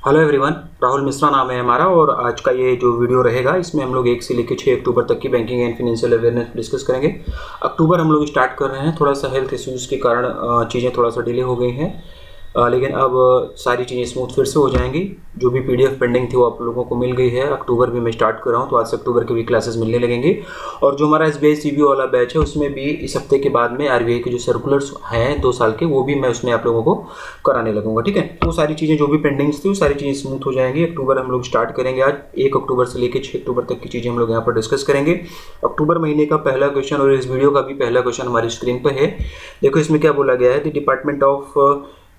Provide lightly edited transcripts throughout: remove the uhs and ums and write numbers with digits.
Hello everyone, Rahul Mishra नाम है हमारा। और आज का ये जो वीडियो रहेगा इसमें हम लोग 1 से लेकर 6 अक्टूबर तक की banking and financial awareness discuss करेंगे। अक्टूबर हम लोग स्टार्ट कर रहे हैं, थोड़ा सा हेल्थ इश्यूज़ के कारण चीज़ें थोड़ा सा डिले हो गई हैं, लेकिन अब सारी चीज़ें स्मूथ फिर से हो जाएंगी। जो भी पीडीएफ पेंडिंग थी वो आप लोगों को मिल गई है। अक्टूबर भी मैं स्टार्ट कर रहा हूँ, तो आज से अक्टूबर के भी क्लासेस मिलने लगेंगे। और जो हमारा एसबीआई सीबीओ वाला बैच है उसमें भी इस हफ्ते के बाद में आरबीआई के जो सर्कुलर्स हैं 2 साल के, वो भी मैं उसमें आप लोगों को कराने लगूंगा। ठीक है, वो सारी चीज़ें जो भी पेंडिंग्स थी वो सारी चीज़ें स्मूथ हो जाएंगी। अक्टूबर हम लोग स्टार्ट करेंगे। आज 1 अक्टूबर से लेकर 6 अक्टूबर तक की चीज़ें हम लोग यहाँ पर डिस्कस करेंगे। अक्टूबर महीने का पहला क्वेश्चन और इस वीडियो का भी पहला क्वेश्चन हमारी स्क्रीन पर है। देखो इसमें क्या बोला गया है। The department of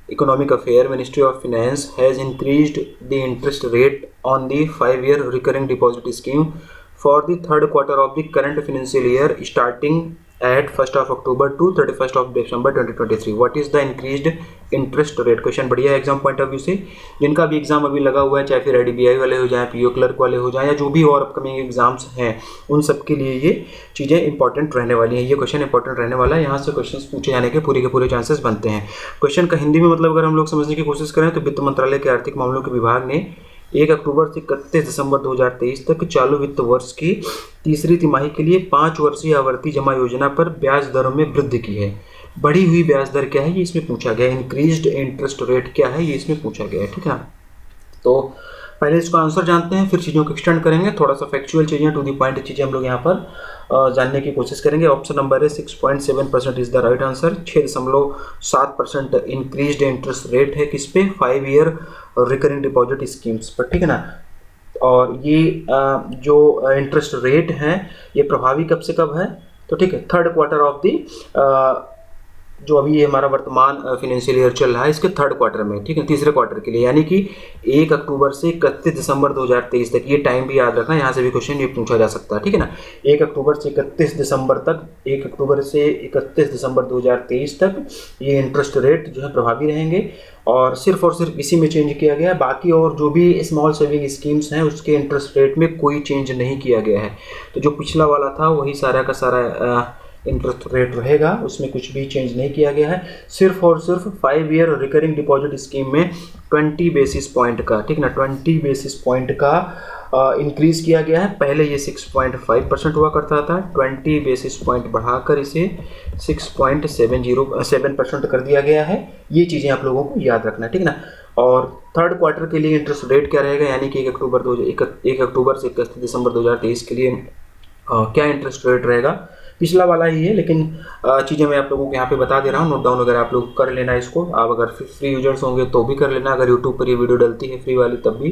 Economic Affairs, Ministry of Finance has increased the interest rate on the 5-year recurring deposit scheme for the third quarter of the current financial year starting at 1st of October to 31st of December 2023. What is the increased interest rate? Question बढ़िया है exam point of view से। जिनका भी exam अभी लगा हुआ है, चाहे फिर आईडीबीआई वाले हो जाए, पीओ क्लर्क वाले हो जाए, या जो भी और अपकमिंग एग्जाम्स हैं, उन सब के लिए ये चीज़ें इंपॉर्टेंट रहने वाली हैं। ये क्वेश्चन इंपॉर्टेंट रहने वाला है। यहाँ से क्वेश्चन पूछे जाने के पूरे चांसेस बनते हैं। क्वेश्चन का हिंदी में मतलब अगर हम लोग समझने की कोशिश करें तो वित्त मंत्रालय के आर्थिक मामलों के विभाग ने 1 अक्टूबर से 31 दिसंबर 2023 तक चालू वित्त वर्ष की तीसरी तिमाही के लिए 5 वर्षीय आवर्ती जमा योजना पर ब्याज दरों में वृद्धि की है। बढ़ी हुई ब्याज दर क्या है, ये इसमें पूछा गया। इंक्रीज्ड इंटरेस्ट रेट क्या है, ये इसमें पूछा गया है। ठीक है, तो पहले इसका आंसर जानते हैं, फिर चीज़ों को एक्सटेंड करेंगे। थोड़ा सा फैक्चुअल चीज़ें, टू दी पॉइंट चीज़ें हम लोग यहाँ पर जानने की कोशिश करेंगे। ऑप्शन नंबर है 6.7% is the right answer. 6.7% increased interest rate है किस पे? 5 ईयर रिकरिंग डिपॉजिट स्कीम्स पर। ठीक है ना। और ये जो इंटरेस्ट रेट है ये प्रभावी कब से कब है? तो ठीक है, थर्ड क्वार्टर ऑफ दी जो अभी ये हमारा वर्तमान फाइनेंशियल ईयर चल रहा है इसके थर्ड क्वार्टर में। ठीक है, तीसरे क्वार्टर के लिए, यानी कि 1 अक्टूबर से 31 दिसंबर 2023 तक। ये टाइम भी याद रखना, यहाँ से भी क्वेश्चन ये पूछा जा सकता है। ठीक है ना, 1 अक्टूबर से 31 दिसंबर तक, 1 अक्टूबर से 31 दिसंबर 2023 तक ये इंटरेस्ट रेट जो है प्रभावी रहेंगे। और सिर्फ इसी में चेंज किया गया है। बाकी और जो भी स्मॉल सेविंग स्कीम्स हैं उसके इंटरेस्ट रेट में कोई चेंज नहीं किया गया है। तो जो पिछला वाला था वही सारा का सारा इंटरेस्ट रेट रहेगा, उसमें कुछ भी चेंज नहीं किया गया है। सिर्फ और सिर्फ 5 ईयर रिकरिंग डिपॉजिट स्कीम में 20 बेसिस पॉइंट का, ठीक ना, 20 बेसिस पॉइंट का इंक्रीज किया गया है। पहले ये 6.5% हुआ करता था, 20 बेसिस पॉइंट बढ़ाकर इसे 6.7% कर दिया गया है। ये चीज़ें आप लोगों को याद रखना है। ठीक ना। और थर्ड क्वार्टर के लिए इंटरेस्ट रेट क्या रहेगा, यानी कि 1 अक्टूबर से 31 दिसंबर 2023 के लिए क्या इंटरेस्ट रेट रहेगा? पिछला वाला ही है, लेकिन चीज़ें मैं आप लोगों को यहाँ पे बता दे रहा हूँ। नोट डाउन वगैरह आप लोग कर लेना इसको। आप अगर फ्री यूजर्स होंगे तो भी कर लेना, अगर यूट्यूब पर ये वीडियो डलती है फ्री वाली तब भी,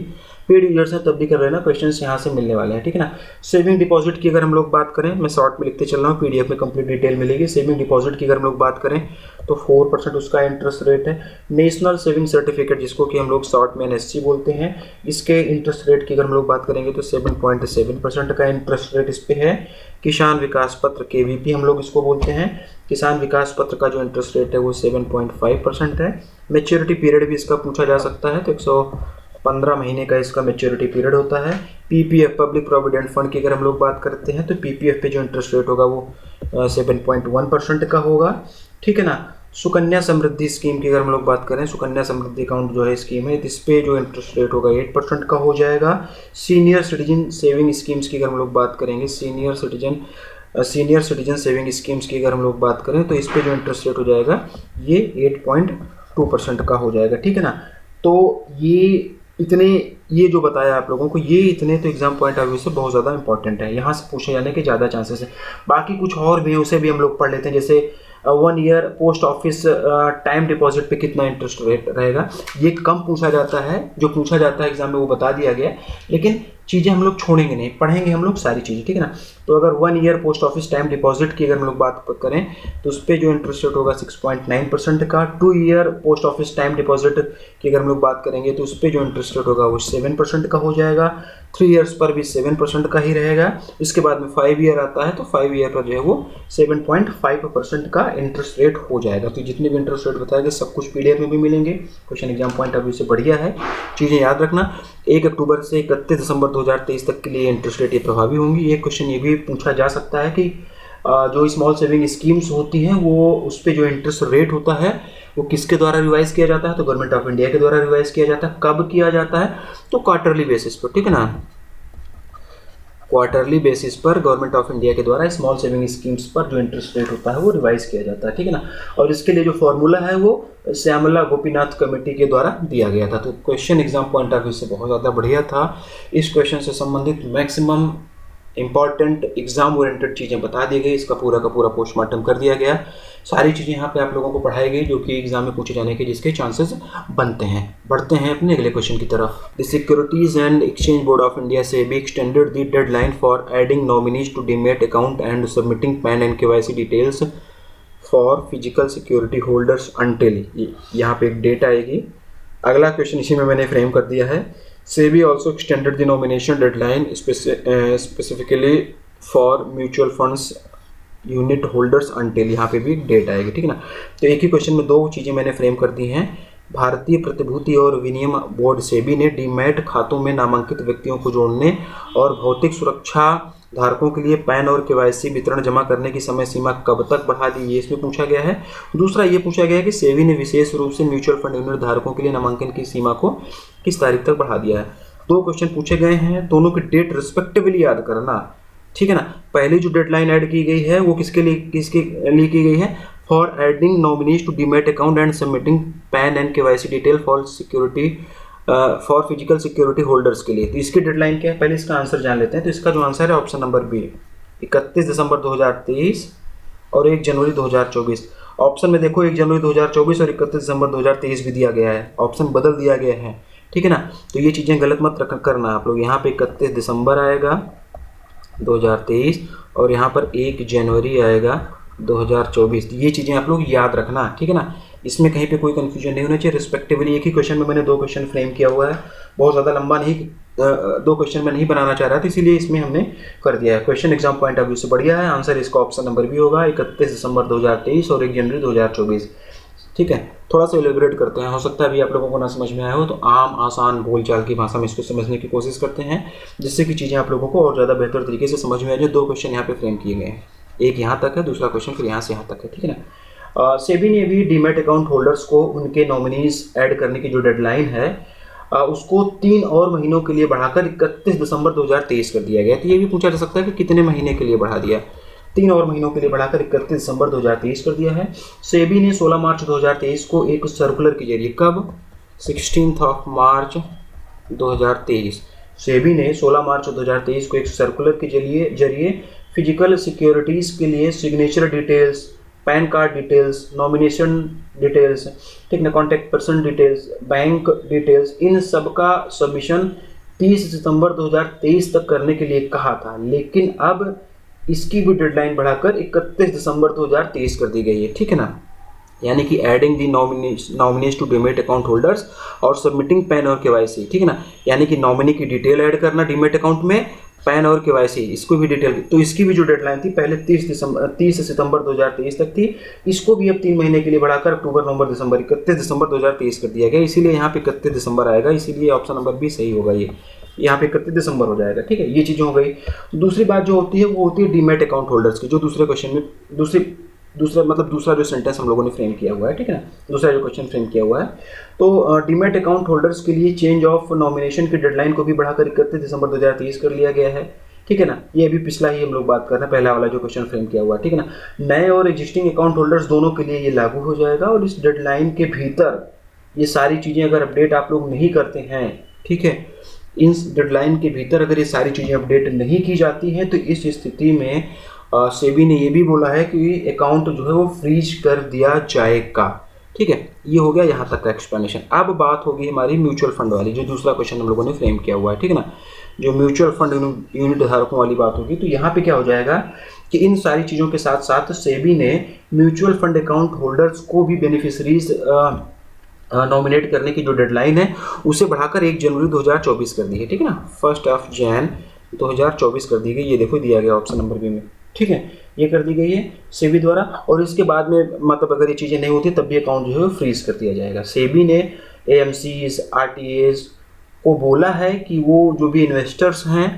पेड यूजर्स हैं तब भी कर लेना। क्वेश्चंस यहाँ से मिलने वाले हैं। ठीक है ना। सेविंग डिपॉजिट की अगर हम लोग बात करें, मैं शॉर्ट में लिखते चल रहा हूँ, पीडीएफ में कंप्लीट डिटेल मिलेगी। सेविंग डिपॉजिट की अगर हम लोग बात करें तो 4% उसका इंटरेस्ट रेट है। नेशनल सेविंग सर्टिफिकेट, जिसको कि हम लोग शॉर्ट में एनएससी बोलते हैं, इसके इंटरेस्ट रेट की अगर हम लोग बात करेंगे तो 7.7% का इंटरेस्ट रेट इस पे है। किसान विकास पत्र, केवीपी हम लोग इसको बोलते हैं, किसान विकास पत्र का जो इंटरेस्ट रेट है वो 7.5% है। मैच्योरिटी पीरियड भी इसका पूछा जा सकता है, तो 115 महीने का इसका मैच्योरिटी पीरियड होता है। पीपीएफ, पब्लिक प्रोविडेंट फंड की अगर हम लोग बात करते हैं तो पीपीएफ पे जो इंटरेस्ट रेट होगा वो 7.1% का होगा। ठीक है ना। सुकन्या समृद्धि स्कीम की अगर हम लोग बात करें, सुकन्या समृद्धि अकाउंट जो है स्कीम है, इस पे जो इंटरेस्ट रेट होगा 8% का हो जाएगा। सीनियर सिटीजन सेविंग स्कीम्स की अगर हम लोग बात करेंगे, सीनियर सिटीजन सेविंग स्कीम्स की अगर हम लोग बात करें तो इस पे जो इंटरेस्ट रेट हो जाएगा ये 8.2% का हो जाएगा। ठीक है ना। तो ये जो बताया आप लोगों को, ये इतने तो एग्जाम पॉइंट ऑफ व्यू से बहुत ज़्यादा इंपॉर्टेंट है, यहाँ से पूछे जाने के ज़्यादा चांसेस है। बाकी कुछ और भी है, उसे भी हम लोग पढ़ लेते हैं। जैसे 1 year post office time deposit पे कितना इंटरेस्ट रेट रहेगा, ये कम पूछा जाता है। जो पूछा जाता है एग्जाम में वो बता दिया गया, लेकिन चीज़ें हम लोग छोड़ेंगे नहीं, पढ़ेंगे हम लोग सारी चीज़ें। ठीक है ना। तो अगर 1 year post office time deposit की अगर हम लोग बात करें तो उस पर जो इंटरेस्ट रेट होगा 6.9% का। 2 year post office time deposit की अगर हम लोग बात करेंगे तो उस पर जो इंटरेस्ट रेट होगा वो 7% का हो जाएगा। 3 ईयर्स पर भी 7% का ही रहेगा। इसके बाद में 5 ईयर आता है तो 5 ईयर पर जो है वो 7.5% का इंटरेस्ट रेट हो जाएगा। तो जितने भी इंटरेस्ट रेट बताए गए सब कुछ पीडीएफ में भी मिलेंगे। Question exam point of view से बढ़िया है, चीज़ें याद रखना। 1 अक्टूबर से 31 दिसंबर 2023 तक के लिए इंटरेस्ट रेट ये प्रभावी होंगी। ये क्वेश्चन ये भी पूछा जा सकता है कि जो स्मॉल सेविंग स्कीम्स होती हैं वो उस पर जो इंटरेस्ट रेट होता है वो किसके द्वारा रिवाइज किया जाता है, तो गवर्नमेंट ऑफ इंडिया के द्वारा रिवाइज किया जाता है। कब किया जाता है, तो क्वार्टरली बेसिस पर, ठीक है ना, क्वार्टरली बेसिस पर गवर्नमेंट ऑफ इंडिया के द्वारा स्मॉल सेविंग स्कीम्स पर जो इंटरेस्ट रेट होता है वो रिवाइज किया जाता है, ठीक है ना। और इसके लिए जो फॉर्मूला है वो श्यामला गोपीनाथ कमेटी के द्वारा दिया गया था। तो question exam point of view से बहुत ज़्यादा बढ़िया था। इस क्वेश्चन से संबंधित मैक्सिमम इंपॉर्टेंट एग्जाम ओरिएंटेड चीज़ें बता दी गई, इसका पूरा का पूरा पोस्टमार्टम कर दिया गया। सारी चीज़ें यहाँ पे आप लोगों को पढ़ाई गई जो कि एग्जाम में पूछे जाने के जिसके चांसेस बनते हैं। बढ़ते हैं अपने अगले क्वेश्चन की तरफ। The securities and exchange board of India से भी extended the deadline for adding nominees to demat account and submitting PAN and KYC details for physical security holders until, यहाँ पे एक डेट आएगी। अगला क्वेश्चन इसी में मैंने फ्रेम कर दिया है। SEBI also extended the nomination deadline specifically for mutual funds unit holders until, यहाँ पे भी डेट आएगी, ठीक है ना। तो एक ही क्वेश्चन में दो चीज़ें मैंने फ्रेम कर दी हैं। भारतीय प्रतिभूति और विनिमय बोर्ड SEBI ने डीमैट खातों में नामांकित व्यक्तियों को जोड़ने और भौतिक सुरक्षा धारकों के लिए पैन और केवाईसी वितरण जमा करने की समय सीमा कब तक बढ़ा दी, ये इसमें पूछा गया है। दूसरा ये पूछा गया है कि SEBI ने विशेष रूप से म्यूचुअल फंड यूनिट धारकों के लिए नामांकन की सीमा को किस तारीख तक बढ़ा दिया है। दो क्वेश्चन पूछे गए हैं, दोनों की डेट रिस्पेक्टिवली याद करना, ठीक है ना। पहली जो डेडलाइन ऐड की गई है वो किसके लिए की गई है, for adding nominees to demat account and submitting PAN and KYC detail for security for physical security holders के लिए। तो इसकी डेडलाइन क्या है, पहले इसका आंसर जान लेते हैं। तो इसका जो आंसर है ऑप्शन नंबर बी, 31 दिसंबर 2023 और 1 जनवरी 2024। ऑप्शन में देखो 1 जनवरी 2024 और 31 दिसंबर 2023 भी दिया गया है, ऑप्शन बदल दिया गया है, ठीक है ना। तो ये चीज़ें गलत मत करना आप लोग। यहाँ पे 31 दिसंबर आएगा 2023 और यहाँ पर 1 जनवरी आएगा 2024। ये चीज़ें आप लोग याद रखना, ठीक है ना। इसमें कहीं पे कोई कंफ्यूजन नहीं होना चाहिए। रिस्पेक्टिवली एक ही क्वेश्चन में मैंने दो क्वेश्चन फ्रेम किया हुआ है, बहुत ज़्यादा लंबा नहीं, दो क्वेश्चन में नहीं बनाना चाह रहा था, इसीलिए इसमें हमने कर दिया है। Question exam point of view से बढ़िया है। आंसर इसका ऑप्शन नंबर भी होगा, 31 दिसंबर 2023 और 1 जनवरी 2024, ठीक है। थोड़ा सा एलिब्रेट करते हैं, हो सकता है अभी आप लोगों को ना समझ में आया हो, तो आम आसान बोलचाल की भाषा में इसको समझने की कोशिश करते हैं, जिससे कि चीज़ें आप लोगों को और ज़्यादा बेहतर तरीके से समझ में आ जाए। दो क्वेश्चन यहाँ पे फ्रेम किए गए हैं, एक यहाँ तक है, दूसरा क्वेश्चन फिर यहाँ से यहाँ तक है, ठीक है ना। SEBI ने भी डीमैट अकाउंट होल्डर्स को उनके नॉमिनीज ऐड करने की जो डेडलाइन है उसको 3 और महीनों के लिए बढ़ाकर 31 दिसंबर 2023 कर दिया गया। तो ये भी पूछा जा सकता है कि कितने महीने के लिए बढ़ा दिया, 3 और महीनों के लिए बढ़ाकर 31 दिसंबर 2023 कर दिया है। SEBI ने 16 मार्च 2023 को एक सर्कुलर के जरिए, कब, 16 मार्च 2023, SEBI ने 16 मार्च 2023 को एक सर्कुलर के जरिए फिजिकल सिक्योरिटीज़ के लिए signature details, PAN card details, nomination details, ठीक ना, contact person details, bank details, इन सब का सबमिशन 30 सितंबर 2023 तक करने के लिए कहा था। लेकिन अब इसकी भी डेडलाइन बढ़ाकर 31 दिसंबर 2023 कर दी गई है, ठीक है ना। यानी कि adding the nominees to demat account holders और सबमिटिंग पैन और केवाईसी, ठीक है ना। यानी कि नॉमिनी की डिटेल ऐड करना डीमैट अकाउंट में, पैन और केवाईसी, इसको भी डिटेल। तो इसकी भी जो डेडलाइन थी पहले 30 सितंबर 2023 तक थी, इसको भी अब 3 महीने के लिए बढ़ाकर अक्टूबर, नवंबर, दिसंबर, 31 दिसंबर 2023 कर दिया गया। इसीलिए यहाँ पे 31 दिसंबर आएगा, इसीलिए ऑप्शन नंबर बी सही होगा। ये यहाँ पे 31 दिसंबर हो जाएगा, ठीक है। ये चीज़ें हो गई। दूसरी बात जो होती है वो होती है डीमैट अकाउंट होल्डर्स की, जो दूसरे क्वेश्चन में दूसरा जो सेंटेंस हम लोगों ने फ्रेम किया हुआ है, ठीक है ना, दूसरा जो क्वेश्चन फ्रेम किया हुआ है। तो डीमैट अकाउंट होल्डर्स के लिए चेंज ऑफ नॉमिनेशन की डेडलाइन को भी बढ़ाकर 31 दिसंबर 2023 कर लिया गया है, ठीक है ना। ये अभी पिछला ही हम लोग बात कर रहे हैं, पहला वाला जो क्वेश्चन फ्रेम किया हुआ है, ठीक है ना। नए और एग्जिस्टिंग अकाउंट होल्डर्स दोनों के लिए ये लागू हो जाएगा और इस डेडलाइन के भीतर ये सारी चीज़ें अगर अपडेट आप लोग नहीं करते हैं, ठीक है, इन डेडलाइन के भीतर अगर ये सारी चीज़ें अपडेट नहीं की जाती हैं तो इस स्थिति में SEBI ने ये भी बोला है कि अकाउंट जो है वो फ्रीज कर दिया जाएगा, ठीक है। ये हो गया यहाँ तक का एक्सप्लेनेशन। अब बात होगी हमारी म्यूचुअल फंड वाली, जो दूसरा क्वेश्चन हम लोगों ने फ्रेम किया हुआ है, ठीक है ना, जो म्यूचुअल फंड यूनिट धारकों वाली बात होगी। तो यहाँ पे क्या हो जाएगा कि इन सारी चीज़ों के साथ साथ SEBI ने म्यूचुअल फंड अकाउंट होल्डर्स को भी बेनिफिशरीज नॉमिनेट करने की जो डेडलाइन है उसे बढ़ाकर 1 जनवरी 2024 कर दी है, ठीक है ना। 1 जनवरी 2024 कर दी गई। ये देखो दिया गया ऑप्शन नंबर बी में, ठीक है, ये कर दी गई है SEBI द्वारा। और इसके बाद में मतलब अगर ये चीज़ें नहीं होती तब भी अकाउंट जो है फ्रीज कर दिया जाएगा। SEBI ने AMCs, RTAs को बोला है कि वो जो भी इन्वेस्टर्स हैं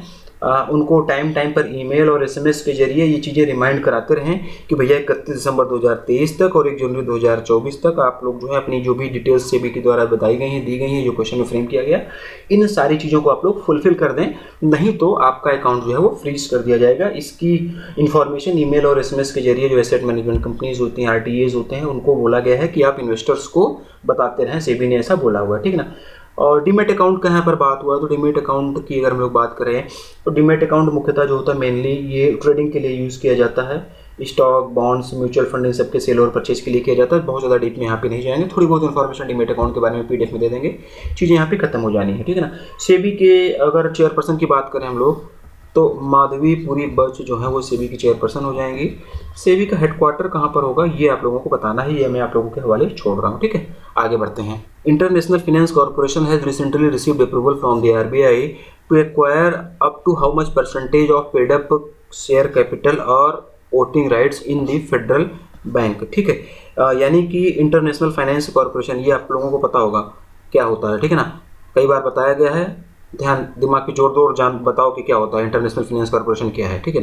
उनको टाइम टाइम पर ईमेल और एसएमएस के जरिए ये चीज़ें रिमाइंड कराते रहें कि भैया 31 दिसंबर 2023 तक और 1 जनवरी 2024 तक आप लोग जो है अपनी जो भी डिटेल्स सेबी के द्वारा बताई गई हैं, दी गई हैं, जो क्वेश्चन में फ्रेम किया गया, इन सारी चीज़ों को आप लोग फुलफिल कर दें, नहीं तो आपका अकाउंट जो है वो फ्रीज कर दिया जाएगा। इसकी इन्फॉर्मेशन ईमेल और एसएमएस के जरिए जो एसेट मैनेजमेंट कंपनीज होती हैं, आरटीएज होते हैं, उनको बोला गया है कि आप इन्वेस्टर्स को बताते रहें, सेबी ने ऐसा बोला हुआ है, ठीक है ना। और डीमेट अकाउंट का यहाँ पर बात हुआ, तो डीमेट अकाउंट की अगर हम लोग बात करें तो डीमेट अकाउंट मुख्यतः जो होता है मेनली ये ट्रेडिंग के लिए यूज़ किया जाता है। Stock, bonds, mutual fund in सबके सेल और परचेज के लिए किया जाता है। बहुत ज़्यादा डीप में यहाँ पे नहीं जाएंगे, थोड़ी बहुत इन्फॉर्मेशन डीमेट अकाउंट के बारे में पीडीएफ में दे देंगे, चीज़ें यहाँ पे खत्म हो जानी है, ठीक है ना। सेबी के अगर चेयरपर्सन की बात करें हम लोग तो माधवी पुरी बच जो है वो सेबी की चेयरपर्सन हो जाएंगी। सेबी का हेडक्वार्टर कहाँ पर होगा ये आप लोगों को बताना है, ये मैं आप लोगों के हवाले छोड़ रहा हूँ, ठीक है। आगे बढ़ते हैं। International Finance Corporation has recently received approval from the RBI to acquire up to how much percentage of paid up share capital और voting rights in the Federal Bank, ठीक है। यानी कि इंटरनेशनल फाइनेंस कॉर्पोरेशन, ये आप लोगों को पता होगा क्या होता है, ठीक है ना, कई बार बताया गया है, ध्यान दिमाग की जोर जान बताओ कि क्या होता है इंटरनेशनल फाइनेंस कॉर्पोरेशन क्या है, ठीक है।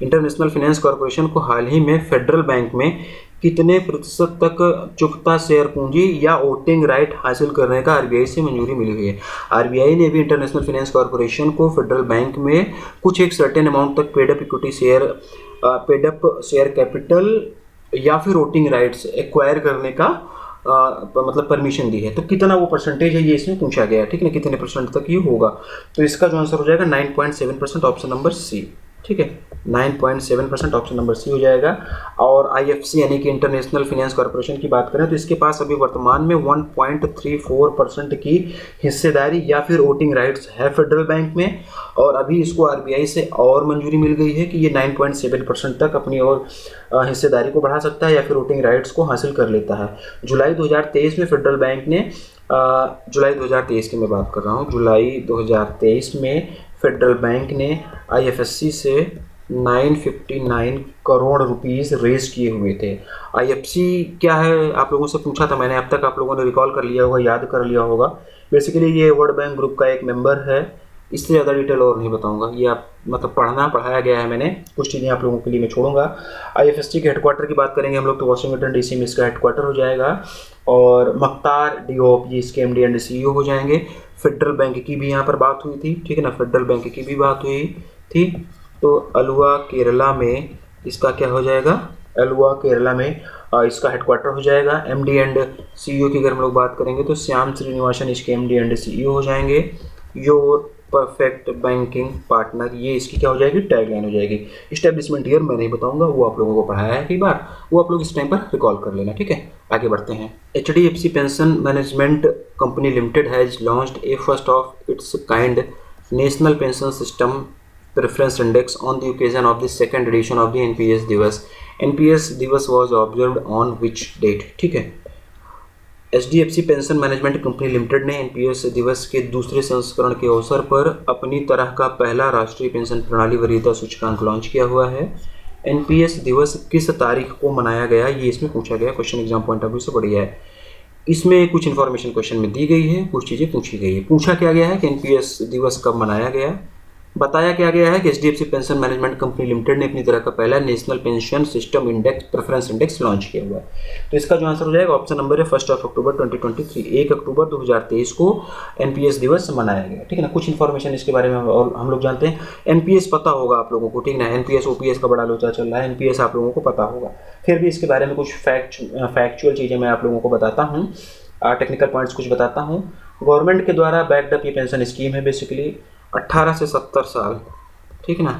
इंटरनेशनल फाइनेंस कॉर्पोरेशन को हाल ही में फेडरल बैंक में कितने प्रतिशत तक चुकता शेयर पूंजी या वोटिंग राइट हासिल करने का आरबीआई से मंजूरी मिली हुई है। आरबीआई ने भी इंटरनेशनल फाइनेंस कॉर्पोरेशन को फेडरल बैंक में कुछ एक सर्टेन अमाउंट तक paid up equity share, paid up share capital या फिर वोटिंग राइट्स एक्वायर करने का मतलब परमिशन दी है। तो कितना वो परसेंटेज है ये इसमें पूछा गया है, ठीक है ना, कितने परसेंट तक ये होगा। तो इसका जो आंसर हो जाएगा 9.7% ऑप्शन नंबर सी, ठीक है, 9.7% ऑप्शन नंबर सी हो जाएगा। और आईएफसी यानी कि इंटरनेशनल फाइनेंस कॉर्पोरेशन की बात करें तो इसके पास अभी वर्तमान में 1.34% की हिस्सेदारी या फिर वोटिंग राइट्स है फेडरल बैंक में, और अभी इसको आरबीआई से और मंजूरी मिल गई है कि ये 9.7% तक अपनी और हिस्सेदारी को बढ़ा सकता है या फिर वोटिंग राइट्स को हासिल कर लेता है। जुलाई 2023 में फेडरल बैंक ने जुलाई 2023 की मैं बात कर रहा हूँ, जुलाई 2023 में फेडरल बैंक ने आईएफएससी से 959 करोड़ रुपीस रेज किए हुए थे। आईएफसी क्या है आप लोगों से पूछा था मैंने, अब तक आप लोगों ने रिकॉल कर लिया होगा, याद कर लिया होगा। बेसिकली ये वर्ल्ड बैंक ग्रुप का एक मेंबर है, इससे ज़्यादा डिटेल और नहीं बताऊंगा, ये आप मतलब पढ़ाया गया है मैंने, कुछ चीज़ें आप लोगों के लिए मैं छोड़ूंगा। आईएफएससी के हेडक्वार्टर की बात करेंगे हम लोग तो वाशिंगटन डीसी में इसका हेडक्वार्टर हो जाएगा, और मुख्तार डियोप ये इसके एमडी एंड सीईओ हो जाएंगे। फेडरल बैंक की भी यहाँ पर बात हुई थी, ठीक है ना, फेडरल बैंक की भी बात हुई थी। तो अलुवा केरला में इसका क्या हो जाएगा, अलुवा केरला में इसका हेडक्वार्टर हो जाएगा। एमडी एंड सीईओ की अगर हम लोग बात करेंगे तो श्याम श्रीनिवासन इसके एमडी एंड सीईओ हो जाएंगे। योर परफेक्ट बैंकिंग पार्टनर ये इसकी क्या हो जाएगी, टैगलाइन हो जाएगी। इस्टेब्लिशमेंट ईयर मैं नहीं बताऊंगा, वो आप लोगों को पढ़ाया है कई बार, वो आप लोग इस टाइम पर रिकॉल कर लेना, ठीक है। आगे बढ़ते हैं। HDFC pension management company limited has launched a first of its kind national pension system preference index on the occasion of the second edition of the NPS दिवस। एनपीएस दिवस was observed on which date, ठीक है। HDFC pension management company limited ने NPS दिवस के दूसरे संस्करण के अवसर पर अपनी तरह का पहला राष्ट्रीय पेंशन प्रणाली वरीयता सूचकांक लॉन्च किया हुआ है। एनपीएस दिवस किस तारीख को मनाया गया ये इसमें पूछा गया, question exam point of view से बढ़िया है। इसमें कुछ इन्फॉर्मेशन क्वेश्चन में दी गई है, कुछ चीज़ें पूछी गई है। पूछा क्या गया है कि एनपीएस दिवस कब मनाया गया, बताया क्या गया है कि HDFC pension management company limited ने अपनी तरह का पहला national pension system index preference index launch किया हुआ है। तो इसका जो आंसर हो जाएगा ऑप्शन नंबर है 1 अक्टूबर 2023, 1 अक्टूबर 2023 को एनपीएस दिवस मनाया गया, ठीक है ना। कुछ इन्फॉर्मेशन इसके बारे में और हम लोग जानते हैं। एनपीएस पता होगा आप लोगों को, ठीक ना, एनपीएस ओपीएस का बड़ा लोचा चल रहा है, एनपीएस आप लोगों को पता होगा। फिर भी इसके बारे में कुछ फैक्चुअल चीज़ें मैं आप लोगों को बताता हूँ, टेक्निकल पॉइंट्स कुछ बताता हूँ। गवर्नमेंट के द्वारा बैक्ड अप ये पेंशन स्कीम है, बेसिकली 18 से 70 साल, ठीक है ना,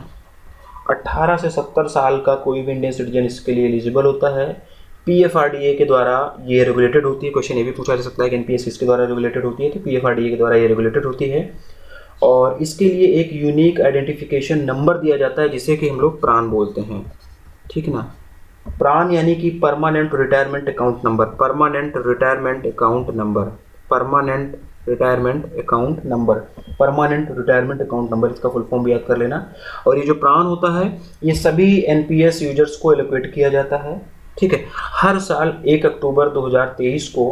18 से 70 साल का कोई भी इंडियन सिटीजन इसके लिए एलिजिबल होता है। पीएफआरडीए के द्वारा ये रेगुलेटेड होती है, क्वेश्चन ये भी पूछा जा सकता है कि एनपीएस किसके द्वारा रेगुलेटेड होती है, तो पीएफआरडीए के द्वारा ये रेगुलेटेड होती है। और इसके लिए एक यूनिक आइडेंटिफिकेशन नंबर दिया जाता है जिसे कि हम लोग प्रान बोलते हैं, ठीक है ना। प्रान यानी कि permanent retirement account number, permanent retirement account number, permanent retirement account number, permanent retirement account number, इसका फुल फॉर्म भी याद कर लेना। और ये जो प्रान होता है ये सभी एनपीएस यूजर्स को एलोकेट किया जाता है, ठीक है। हर साल 1 अक्टूबर 2023 को,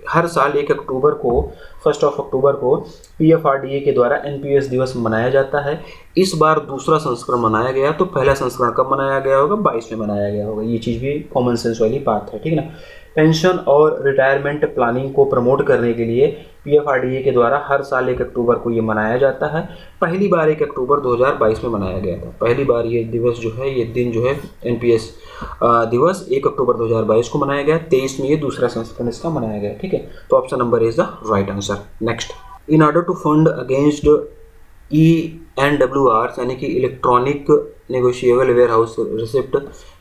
हर साल 1 अक्टूबर को, 1 अक्टूबर को पीएफआरडीए के द्वारा एनपीएस दिवस मनाया जाता है। इस बार दूसरा संस्करण मनाया गया, तो पहला संस्करण कब मनाया गया होगा? 22 में मनाया गया होगा। ये चीज़ भी कॉमन सेंस वाली बात है, ठीक है ना। पेंशन और रिटायरमेंट प्लानिंग को प्रमोट करने के लिए PFRDA के द्वारा हर साल 1 अक्टूबर को ये मनाया जाता है। पहली बार 1 अक्टूबर 2022 में मनाया गया था। पहली बार ये दिवस जो है, ये दिन जो है NPS दिवस 1 अक्टूबर 2022 को मनाया गया। 23 में ये दूसरा संस्करण इसका मनाया गया, ठीक है। तो option number is the right answer. Next, in order to fund against ENWR यानी कि electronic negotiable warehouse receipt,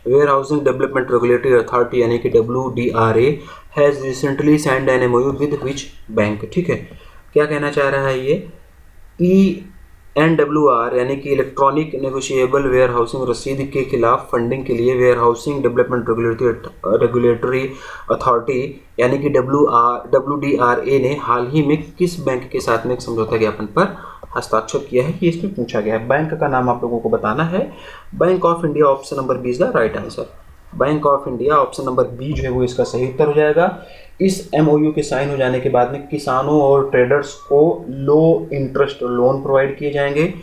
warehousing development regulatory authority यानी कि WDRA has recently signed an MOU with which bank, ठीक है। क्या कहना चाह रहा है ये? ENWR यानी कि इलेक्ट्रॉनिक नेगोशिएबल वेयर हाउसिंग रसीद के खिलाफ फंडिंग के लिए warehousing development regulatory authority यानी कि WDRA ने हाल ही में किस बैंक के साथ में एक समझौता ज्ञापन पर हस्ताक्षर किया है, कि इसमें पूछा गया है। बैंक का नाम आप लोगों को बताना है। Bank of India, option number B is the right answer. Bank of India, option number B जो है वो इसका सही उत्तर हो जाएगा। इस MOU के साइन हो जाने के बाद में किसानों और ट्रेडर्स को लो इंटरेस्ट लोन प्रोवाइड किए जाएंगे।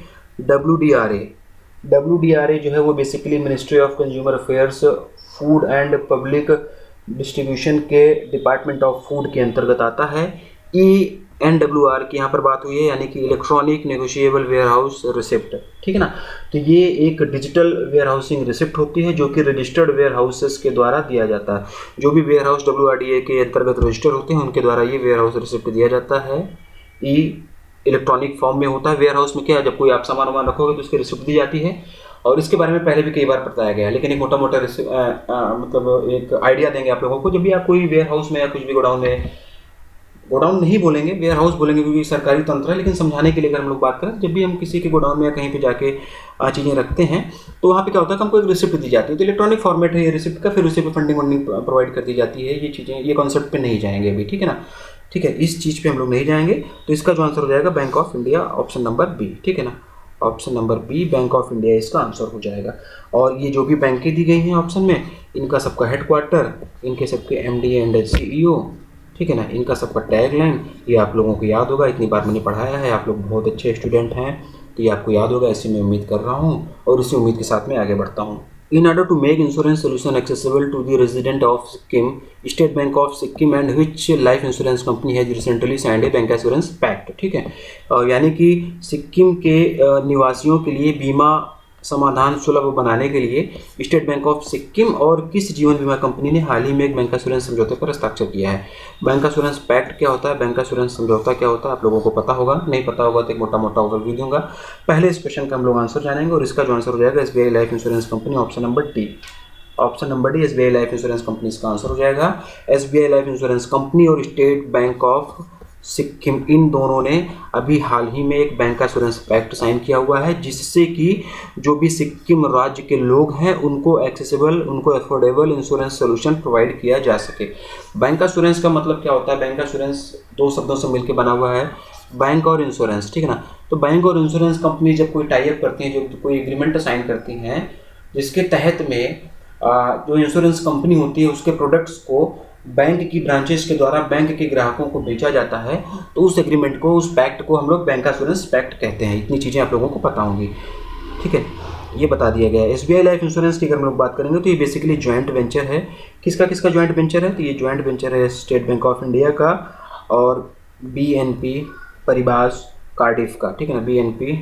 WDRA जो है वो basically ministry of consumer affairs, food and public distribution के डिपार्टमेंट ऑफ फूड के अंतर्गत आता है। ENWR की यहाँ पर बात हुई है यानी कि electronic negotiable warehouse receipt, ठीक है ना। तो ये एक डिजिटल वेयर हाउसिंग रिसिप्ट होती है जो कि रजिस्टर्ड वेयर हाउसेस के द्वारा दिया जाता है। जो भी वेयर हाउस WRDA के अंतर्गत रजिस्टर होते हैं उनके द्वारा ये वेयर हाउस रिसिप्ट दिया जाता है। इलेक्ट्रॉनिक फॉर्म में होता है। वेयर हाउस में क्या है, जब कोई आप सामान वामान रखोगे तो उसकी रिसिप्ट दी जाती है, और इसके बारे में पहले भी कई बार बताया गया है, लेकिन एक मोटा मोटा मतलब एक आइडिया देंगे आप लोगों को। जब भी आप कोई वेयर हाउस में या कुछ भी गोडाउन नहीं बोलेंगे, वेयर हाउस बोलेंगे क्योंकि सरकारी तंत्र है, लेकिन समझाने के लिए अगर हम लोग बात करें, जब भी हम किसी के गोडाउन में या कहीं पे जाके चीज़ें रखते हैं तो वहाँ पे क्या होता है कि हमको एक रिसिप्ट दी जाती है। तो इलेक्ट्रॉनिक फॉर्मेट है ये रिसिप्ट का, फिर उसी पे फंडिंग वंडिंग प्रोवाइड कर दी जाती है। ये चीज़ें, ये कॉन्सेप्ट पे नहीं जाएंगे अभी, ठीक है ना। ठीक है, इस चीज़ पे हम लोग नहीं जाएंगे। तो इसका जो आंसर हो जाएगा bank of India, option number B, ठीक है ना। Option number B bank of India इसका आंसर हो जाएगा। और ये जो भी बैंकें दी गई हैं ऑप्शन में, इनका सबका हेडक्वार्टर, इनके सबके MD एंड CEO, ठीक है ना, इनका सबका टैग लाइन, ये आप लोगों को याद होगा, इतनी बार मैंने पढ़ाया है, आप लोग बहुत अच्छे स्टूडेंट हैं तो ये आपको याद होगा, ऐसी मैं उम्मीद कर रहा हूँ और इसी उम्मीद के साथ में आगे बढ़ता हूँ। In order to make insurance solution accessible to the resident of Sikkim, State Bank of Sikkim and which life insurance company has recently signed a bank insurance pact, ठीक है। यानी कि सिक्किम के निवासियों के लिए बीमा समाधान सुलभ बनाने के लिए स्टेट बैंक ऑफ सिक्किम और किस जीवन बीमा कंपनी ने हाल ही में एक बैंक इंश्योरेंस समझौते पर हस्ताक्षर किया है। बैंक इंश्योरेंस पैक्ट क्या होता है, बैंक इंश्योरेंस समझौता क्या होता है, आप लोगों को पता होगा। नहीं पता होगा तो एक मोटा मोटा ओवरव्यू दूंगा। पहले इस क्वेश्चन का हम लोग आंसर जानेंगे और इसका जो आंसर हो जाएगा SBI life insurance company, option number D. Option number D SBI life insurance company इसका आंसर हो जाएगा। SBI लाइफ इंश्योरेंस कंपनी और स्टेट बैंक ऑफ सिक्किम, इन दोनों ने अभी हाल ही में एक बैंक इंश्योरेंस पैक्ट साइन किया हुआ है, जिससे कि जो भी सिक्किम राज्य के लोग हैं उनको एक्सेसिबल, उनको अफोर्डेबल इंश्योरेंस सोल्यूशन प्रोवाइड किया जा सके। बैंक इंश्योरेंस का मतलब क्या होता है? बैंक इंश्योरेंस दो शब्दों से मिलकर बना हुआ है, बैंक और इंश्योरेंस, ठीक है ना। तो बैंक और इंश्योरेंस कंपनी जब कोई टाई अप करती हैं, जो कोई एग्रीमेंट साइन करती हैं, जिसके तहत में जो इंश्योरेंस कंपनी होती है उसके प्रोडक्ट्स को बैंक की ब्रांचेस के द्वारा बैंक के ग्राहकों को बेचा जाता है, तो उस एग्रीमेंट को, उस पैक्ट को हम लोग बैंक इंश्योरेंस पैक्ट कहते हैं। इतनी चीज़ें आप लोगों को पता होंगी, ठीक है, ये बता दिया गया है। SBI लाइफ इंश्योरेंस की अगर हम लोग बात करेंगे तो ये बेसिकली जॉइंट वेंचर है। किसका किसका जॉइंट वेंचर है? तो ये जॉइंट वेंचर है स्टेट बैंक ऑफ इंडिया का और BNP परिबास कार्डिफ का, ठीक है ना, BNP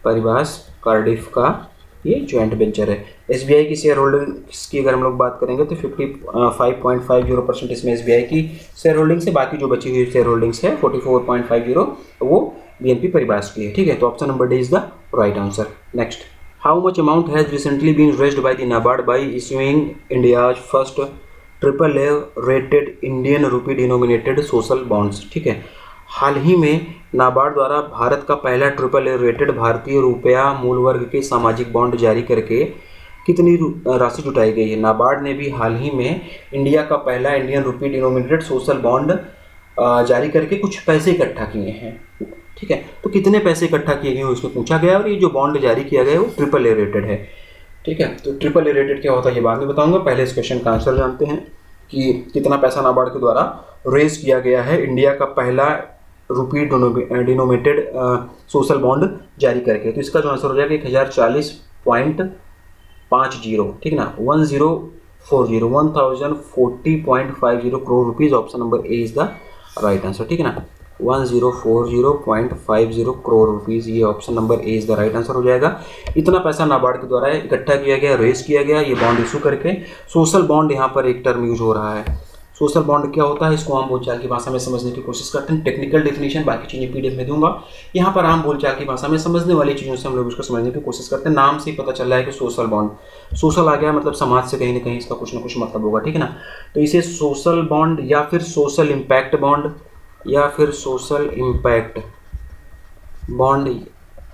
परिबास कार्डिफ का ये जॉइंट वेंचर है। SBI की शेयर होल्डिंग्स की अगर हम लोग बात करेंगे तो 55.50% इसमें SBI की शेयर होल्डिंग्स है, बाकी जो बची हुई शेयर होल्डिंग्स है 44.50 वो BNP परिबास की है, ठीक है। तो option number D is the right answer. Next, how much amount has recently been raised by the NABARD by issuing India's first AAA rated Indian rupee denominated social bonds, ठीक है। हाल ही में नाबार्ड द्वारा भारत का पहला AAA रेटेड भारतीय रुपया मूल वर्ग के सामाजिक बॉन्ड जारी करके कितनी राशि जुटाई गई है? नाबार्ड ने भी हाल ही में इंडिया का पहला Indian rupee denominated social bond जारी करके कुछ पैसे इकट्ठा किए हैं, ठीक है। तो कितने पैसे इकट्ठा किए गए उसमें पूछा गया, और ये जो बॉन्ड जारी किया गया है वो AAA रेटेड है, ठीक है। तो AAA रेटेड क्या होता है ये बाद में बताऊंगा। पहले इस क्वेश्चन का आंसर जानते हैं कि कितना पैसा नाबार्ड के द्वारा रेज किया गया है इंडिया का पहला रुपी डिनोमिनेटेड सोशल बॉन्ड जारी करके। तो इसका जो आंसर हो जाएगा 1040.50, ठीक है ना, 1040.50 crore rupees. Option number A is the right answer, ठीक है ना, 1040.50 करोड़ रुपीज, ये option number A is the right answer हो जाएगा। इतना पैसा नाबार्ड के द्वारा इकट्ठा किया गया, रेज किया गया ये बॉन्ड इशू करके। सोशल बॉन्ड यहाँ पर एक टर्म यूज हो रहा है। सोशल बॉन्ड क्या होता है, इसको आम बोलचाल की भाषा में समझने की कोशिश करते हैं। टेक्निकल डेफिनेशन बाकी चीज़ें पीडीएफ में दूंगा। यहाँ पर आम बोलचाल की भाषा में समझने वाली चीज़ों से हम लोग इसको समझने की कोशिश करते हैं। नाम से ही पता चल रहा है कि सोशल बॉन्ड, सोशल आ गया मतलब समाज से कहीं ना कहीं इसका कुछ ना कुछ मतलब होगा, ठीक है ना। तो इसे सोशल बॉन्ड या फिर सोशल इम्पैक्ट बॉन्ड या फिर सोशल इम्पैक्ट बॉन्ड,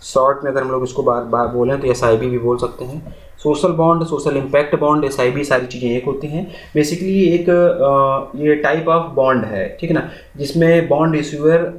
शॉर्ट में अगर हम लोग इसको बार बार बोलें तो एसआईबी भी बोल सकते हैं। Social bond, social impact bond, SIB, सारी चीज़ें एक होती हैं। बेसिकली एक ये टाइप ऑफ बॉन्ड है, ठीक है ना, जिसमें बॉन्ड इश्यूअर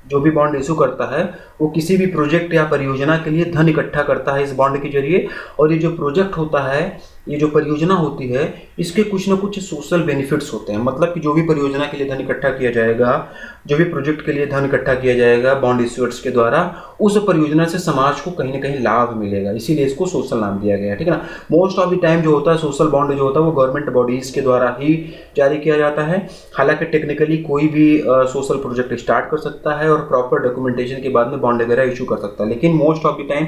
जो भी बॉन्ड इशू करता है वो किसी भी प्रोजेक्ट या परियोजना के लिए धन इकट्ठा करता है इस बॉन्ड के जरिए। और ये जो प्रोजेक्ट होता है, ये जो परियोजना होती है, इसके कुछ ना कुछ सोशल बेनिफिट्स होते हैं। मतलब कि जो भी परियोजना के लिए धन इकट्ठा किया जाएगा, जो भी प्रोजेक्ट के लिए धन इकट्ठा किया जाएगा बॉन्ड इश्यूअर्स के द्वारा, उस परियोजना से समाज को कहीं ना कहीं लाभ मिलेगा, इसीलिए इसको सोशल नाम दिया गया है, ठीक है ना। मोस्ट ऑफ द टाइम जो होता है सोशल बॉन्ड जो होता है वो गवर्नमेंट बॉडीज के द्वारा ही जारी किया जाता है। हालांकि टेक्निकली कोई भी सोशल प्रोजेक्ट स्टार्ट कर सकता है और प्रॉपर डॉक्यूमेंटेशन के बाद में बॉन्ड वगैरह इशू कर सकता है, लेकिन most of the time,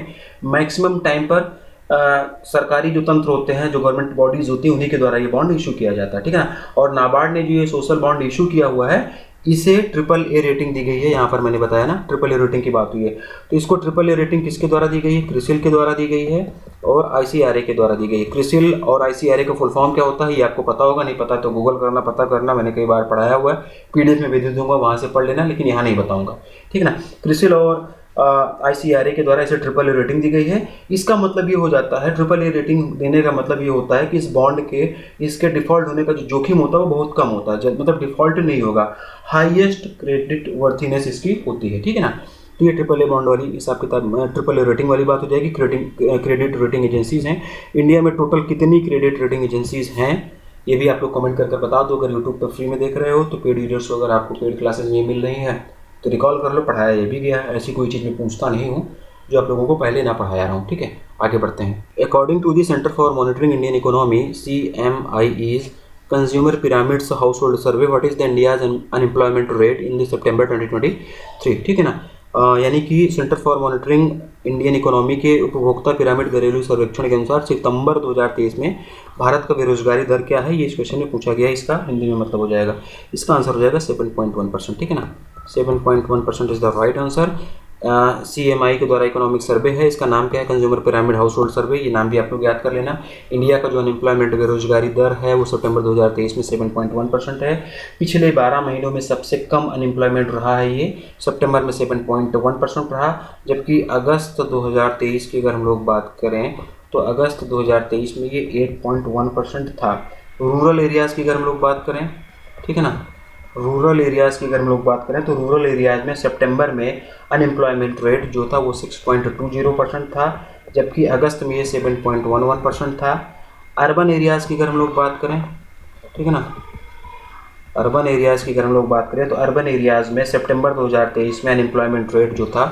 maximum time पर सरकारी जो तंत्र होते हैं, जो गवर्नमेंट बॉडीज होती हैं, उन्हीं के द्वारा ये बॉन्ड इशू किया जाता है, ठीक है ना। और नाबार्ड ने जो ये सोशल बॉन्ड इशू किया हुआ है, इसे AAA रेटिंग दी गई है। यहाँ पर मैंने बताया ना AAA रेटिंग की बात हुई है, तो इसको AAA रेटिंग किसके द्वारा दी गई है, क्रिसिल के द्वारा दी गई है और ICRA के द्वारा दी गई है। क्रिसिल और ICRA का फुल फॉर्म क्या होता है ये आपको पता होगा, नहीं पता तो गूगल करना, पता करना, मैंने कई बार पढ़ाया हुआ है, PDF में भेज दूंगा, वहाँ से पढ़ लेना, लेकिन यहाँ नहीं बताऊँगा, ठीक है ना। क्रिसिल और ICRA के द्वारा इसे AAA रेटिंग दी गई है। इसका मतलब ये हो जाता है, AAA रेटिंग देने का मतलब ये होता है कि इस बॉन्ड के, इसके डिफॉल्ट होने का जो जोखिम होता है वो बहुत कम होता है, मतलब डिफॉल्ट नहीं होगा, हाईएस्ट क्रेडिट वर्थीनेस इसकी होती है, ठीक है ना। तो ये AAA बॉन्ड वाली हिसाब किताब, AAA रेटिंग वाली बात हो जाएगी। क्रेडिट रेटिंग एजेंसीज हैं इंडिया में, टोटल कितनी क्रेडिट रेटिंग एजेंसीज हैं ये भी आप लोग कमेंट करके बता दो। अगर यूट्यूब पर फ्री में देख रहे हो तो पेड वीडियोस, अगर आपको पेड क्लासेस नहीं मिल रही हैं तो रिकॉल कर लो, पढ़ाया ये भी गया है, ऐसी कोई चीज़ मैं पूछता नहीं हूँ जो आप लोगों को पहले ना पढ़ाया रहा हूँ, ठीक है। आगे बढ़ते हैं। According to the Centre for Monitoring Indian Economy CMIE's consumer pyramids household survey, what is the India's unemployment rate in the September 2023, ठीक है ना। यानी कि Centre for Monitoring Indian Economy के उपभोक्ता पिरामिड घरेलू सर्वेक्षण के अनुसार सितंबर 2023 में भारत का बेरोजगारी दर क्या है, ये इस क्वेश्चन में पूछा गया है। इसका हिंदी में मतलब हो जाएगा, इसका आंसर हो जाएगा 7.1%, ठीक है ना। 7.1% is the right answer. CMI के द्वारा इकोनॉमिक सर्वे है, इसका नाम क्या है, कंज्यूमर पिरामिड हाउस होल्ड सर्वे, ये नाम भी आप लोग याद कर लेना। इंडिया का जो अनएम्प्लॉयमेंट बेरोजगारी दर है वो सितंबर 2023 में 7.1% है। पिछले 12 महीनों में सबसे कम अनएम्प्लॉयमेंट रहा है ये, सितंबर में 7.1% रहा, जबकि अगस्त 2023 की अगर हम लोग बात करें तो अगस्त 2023 में ये 8.1% था। रूरल एरियाज़ की अगर हम लोग बात करें, ठीक है ना, रूरल एरियाज़ की अगर हम लोग बात करें तो रूरल एरियाज़ में सितंबर में अनएम्प्लॉयमेंट रेट जो था वो 6.20% था, जबकि अगस्त में ये 7.11% था। अर्बन एरियाज़ की अगर हम लोग बात करें, ठीक है ना, अर्बन एरियाज़ की अगर हम लोग बात करें तो अर्बन एरियाज़ में सितंबर 2023 में अनएम्प्लॉयमेंट रेट जो था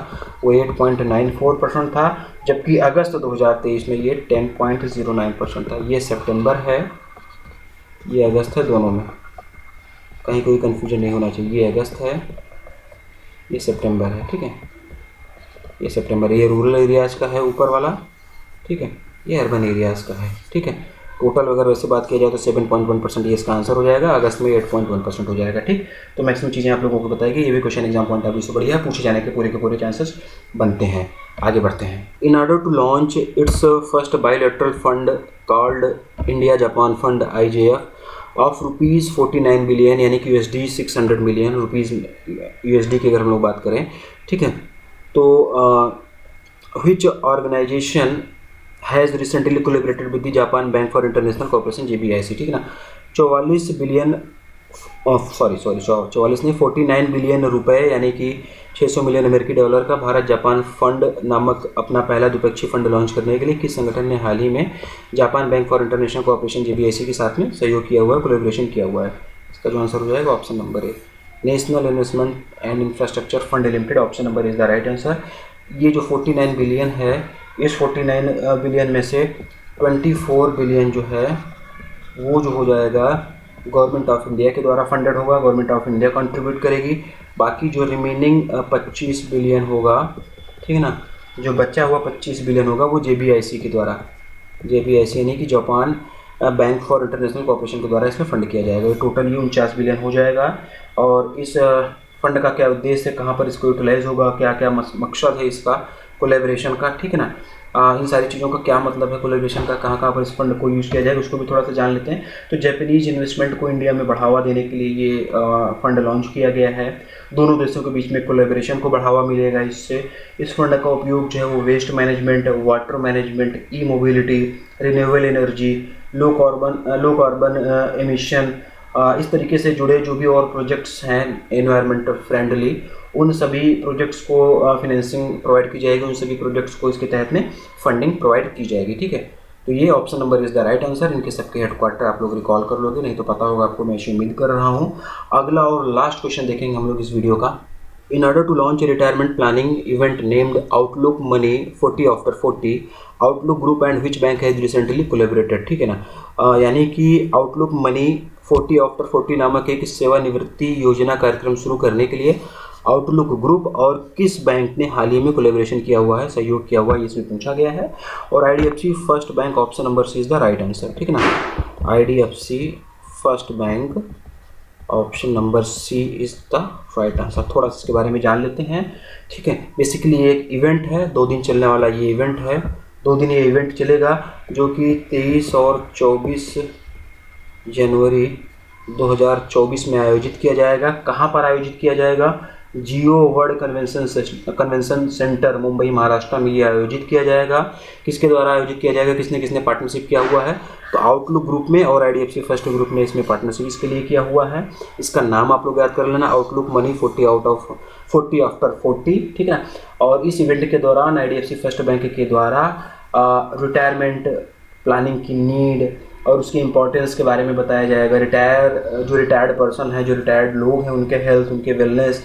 वो 8.94% था, जबकि अगस्त 2023 में ये 10.09% था। ये सितंबर है, ये अगस्त है, दोनों में कहीं कोई कन्फ्यूजन नहीं होना चाहिए। ये अगस्त है, ये सितंबर है, ठीक है, ये सितंबर है। ये रूरल एरियाज़ का है ऊपर वाला, ठीक है, ये अर्बन एरियाज़ का है, ठीक है। टोटल अगर वैसे बात किया जाए तो 7.1% ये इसका आंसर हो जाएगा, अगस्त में 8.1% हो जाएगा, ठीक। तो मैक्सिमम चीज़ें आप लोगों को बताएगी, ये भी question exam point of view से बढ़िया पूछे जाने के पूरे चांसेस बनते हैं। आगे बढ़ते हैं। In order to launch its first bilateral fund called India Japan fund IJF of ₹49 billion, यानी कि USD 600 मिलियन रुपीज़, USD की अगर हम लोग बात करें, ठीक है। तो which organisation has recently collaborated with the Japan Bank for International Cooperation JBIC, ठीक है ना। 44 बिलियन, सॉरी 44 नहीं, 49 बिलियन रुपए यानी कि 600 मिलियन अमेरिकी डॉलर का भारत जापान फंड नामक अपना पहला द्विपक्षीय फंड लॉन्च करने के लिए किस संगठन ने हाल ही में Japan Bank for International Cooperation JBIC के साथ में सहयोग किया हुआ है, कोलैबोरेशन किया हुआ है। इसका जो आंसर हो जाएगा option number A, national investment and infrastructure fund limited, option number is the right answer. ये जो 49 बिलियन है, इस 49 बिलियन में से 24 बिलियन जो है वो जो हो जाएगा गवर्नमेंट ऑफ इंडिया के द्वारा फंडेड होगा, गवर्नमेंट ऑफ इंडिया कंट्रीब्यूट करेगी। बाकी जो रिमेनिंग 25 बिलियन होगा, ठीक है ना, जो बचा हुआ 25 बिलियन होगा वो JBIC के द्वारा, JBIC यानी कि Japan Bank for international corporation के द्वारा इसमें फंड किया जाएगा। टोटल ये 49 बिलियन हो जाएगा। और इस फंड का क्या उद्देश्य है, कहाँ पर इसको यूटिलाइज होगा, क्या क्या मकसद है इसका कोलैबोरेशन का, ठीक है ना, इन सारी चीज़ों का क्या मतलब है कोलैबोरेशन का, कहाँ कहाँ पर इस फंड को यूज़ किया जाएगा, उसको भी थोड़ा सा जान लेते हैं। तो जापानीज इन्वेस्टमेंट को इंडिया में बढ़ावा देने के लिए ये फंड लॉन्च किया गया है। दोनों देशों के बीच में कोलैबोरेशन को बढ़ावा मिलेगा इससे। इस फंड का उपयोग जो है वो waste management, water management, e mobility, renewable energy, low carbon emission, इस तरीके से जुड़े जो भी और प्रोजेक्ट्स हैं एनवायरमेंट फ्रेंडली, उन सभी प्रोजेक्ट्स को फिनेंसिंग प्रोवाइड की जाएगी, उन सभी प्रोजेक्ट्स को इसके तहत में फंडिंग प्रोवाइड की जाएगी, ठीक है। तो ये option number is the right answer. इनके सबके हेडक्वार्टर आप लोग रिकॉल कर लोगे, नहीं तो पता होगा आपको, मैं ऐसी उम्मीद कर रहा हूँ। अगला और लास्ट क्वेश्चन देखेंगे हम लोग इस वीडियो का। In order to launch a retirement planning event named outlook money 40 after 40, outlook group and which bank has recently collaborated, ठीक है ना, यानी कि आउटलुक मनी 40 आफ्टर 40 नामक एक सेवानिवृत्ति योजना कार्यक्रम शुरू करने के लिए आउटलुक ग्रुप और किस बैंक ने हाल ही में कोलैबोरेशन किया हुआ है, सहयोग किया हुआ है, इसमें पूछा गया है। और IDFC first bank, option number C is the right answer, ठीक है ना। IDFC first bank, option number C is the right answer. थोड़ा सा इसके बारे में जान लेते हैं, ठीक है। बेसिकली ये एक इवेंट है, 2 दिन चलने वाला ये इवेंट है। 2 दिन ये इवेंट चलेगा जो कि 23 और 24 जनवरी 2024 में आयोजित किया जाएगा। कहाँ पर आयोजित किया जाएगा? Jio World Convention Centre Mumbai Maharashtra में ये आयोजित किया जाएगा। किसके द्वारा आयोजित किया जाएगा, किसने किसने पार्टनरशिप किया हुआ है? तो आउटलुक ग्रुप में और IDFC फर्स्ट ग्रुप ने इसमें पार्टनरशिप इसके लिए किया हुआ है। इसका नाम आप लोग याद कर लेना, आउटलुक मनी 40 आफ्टर 40, ठीक है। और इस इवेंट के दौरान IDFC फर्स्ट बैंक के द्वारा रिटायरमेंट प्लानिंग की नीड और उसकी इंपॉर्टेंस के बारे में बताया जाएगा। जो रिटायर्ड पर्सन है, जो रिटायर्ड लोग हैं, उनके हेल्थ, उनके वेलनेस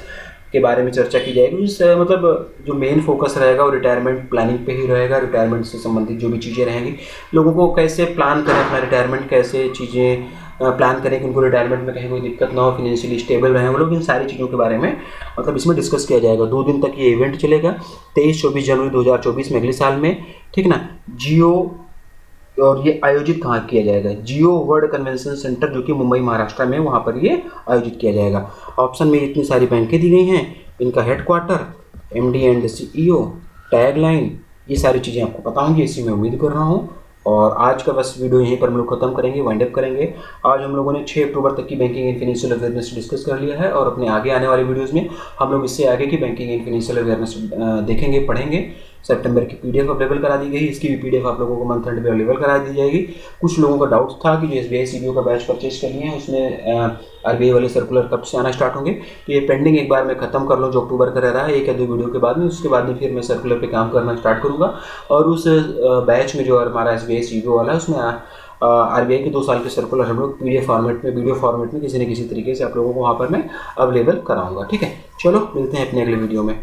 के बारे में चर्चा की जाएगी। इस मतलब जो मेन फोकस रहेगा वो रिटायरमेंट प्लानिंग पे ही रहेगा। रिटायरमेंट से संबंधित जो भी चीज़ें रहेंगी, लोगों को कैसे प्लान करें अपना रिटायरमेंट, कैसे चीज़ें प्लान करें कि उनको रिटायरमेंट में कहीं कोई दिक्कत ना हो, फिनेंशियली स्टेबल रहें वो लोग, इन सारी चीज़ों के बारे में मतलब इसमें डिस्कस किया जाएगा। 2 दिन तक ये इवेंट चलेगा, 23-24 जनवरी 2024 में, अगले साल में, ठीक ना। जियो, और ये आयोजित कहाँ किया जाएगा? जियो वर्ल्ड कन्वेंशन सेंटर जो कि मुंबई महाराष्ट्र में, वहाँ पर ये आयोजित किया जाएगा। ऑप्शन में इतनी सारी बैंकें दी गई हैं, इनका headquarter, MD and CEO, tagline, ये सारी चीज़ें आपको पता होंगी, इसी में उम्मीद कर रहा हूँ। और आज का बस वीडियो यहीं पर हम लोग खत्म करेंगे, वाइंड अप करेंगे। आज हम लोगों ने 6 अक्टूबर तक की banking and financial awareness discuss कर लिया है, और अपने आगे आने वाले वीडियोज़ में हम लोग इससे आगे की बैंकिंग एंड फाइनेंशियल अवेयरनेस देखेंगे, पढ़ेंगे। सितंबर की PDF अवेलेबल करा दी गई, इसकी भी PDF आप लोगों को मंथ एंड पे अवेलेबल करा दी जाएगी। कुछ लोगों का डाउट था कि जो SBI CBO का बैच परचेज करनी है, उसमें RBI वाले सर्कुलर कब से आना स्टार्ट होंगे, तो ये पेंडिंग एक बार मैं खत्म कर लूँ जो अक्टूबर का रह रहा है, 1 या 2 वीडियो के बाद में। उसके बाद में फिर मैं सर्कुलर पे काम करना स्टार्ट करूँगा, और उस बैच में जो हमारा SBI CBO वाला है, उसमें RBI के 2 साल के सर्कुलर हम लोग PDF फॉर्मेट में, वीडियो फॉर्मेट में किसी न किसी तरीके से आप लोगों को वहाँ पर मैं अवेलेबल कराऊँगा, ठीक है। चलो मिलते हैं अपने अगले वीडियो में।